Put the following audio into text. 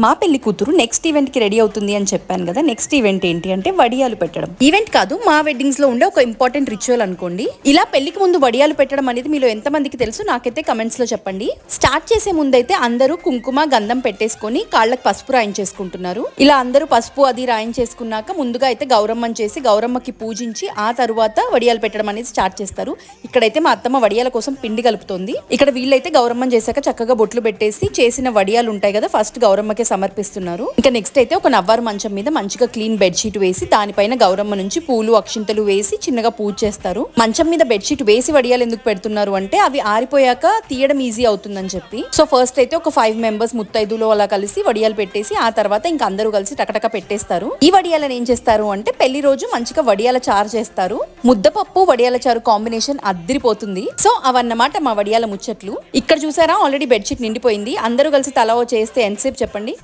మా పెళ్లి కూతురు నెక్స్ట్ ఈవెంట్ కి రెడీ అవుతుంది అని చెప్పాను కదా. నెక్స్ట్ ఈవెంట్ ఏంటి అంటే వడియాలు పెట్టడం. ఈవెంట్ కాదు, మా వెడ్డింగ్స్ లో ఉండే ఒక ఇంపార్టెంట్ రిచువల్ అనుకోండి. ఇలా పెళ్లికి ముందు వడియాలు పెట్టడం అనేది మీలో ఎంత మందికి తెలుసు నాకైతే కమెంట్స్ లో చెప్పండి. స్టార్ట్ చేసే ముందైతే అందరూ కుంకుమ గంధం పెట్టేసుకొని కాళ్ళకి పసుపు రాయించేసుకుంటున్నారు. ఇలా అందరూ పసుపు అది రాయించేసుకున్నాక ముందుగా అయితే గౌరమ్మని చేసి గౌరమ్మకి పూజించి ఆ తరువాత వడియాలు పెట్టడం అనేది స్టార్ట్ చేస్తారు. ఇక్కడైతే మా అత్తమ్మ వడియాల కోసం పిండి కలుపుతోంది. ఇక్కడ వీళ్ళైతే గౌరమ్మని చేశాక చక్కగా బొట్లు పెట్టేసి చేసిన వడియాలు ఉంటాయి కదా, ఫస్ట్ గౌరమ్మకి సమర్పిస్తున్నారు. ఇంకా నెక్స్ట్ అయితే ఒక నవ్వారు మంచం మీద మంచిగా క్లీన్ బెడ్షీట్ వేసి దానిపైన గౌరమ్మ నుంచి పూలు అక్షింతలు వేసి చిన్నగా పూజ చేస్తారు. మంచం మీద బెడ్షీట్ వేసి వడియాలు ఎందుకు పెడుతున్నారు అంటే అవి ఆరిపోయాక తీయడం ఈజీ అవుతుందని చెప్పి. సో ఫస్ట్ అయితే ఒక 5 మెంబర్స్ ముత్తైదులో అలా కలిసి వడియాలు పెట్టేసి ఆ తర్వాత ఇంకా అందరూ కలిసి టకటక పెట్టేస్తారు. ఈ వడియాలను ఏం చేస్తారు అంటే పెళ్లి రోజు మంచిగా వడియాల చారు చేస్తారు. ముద్దపప్పు వడియాల చారు కాంబినేషన్ అద్దిరిపోతుంది. సో అవన్నమాట మా వడియాల ముచ్చట్లు. ఇక్కడ చూసారా ఆల్రెడీ బెడ్షీట్ నిండిపోయింది. అందరూ కలిసి తలా చేస్తే ఎంతసేపు చెప్పండి.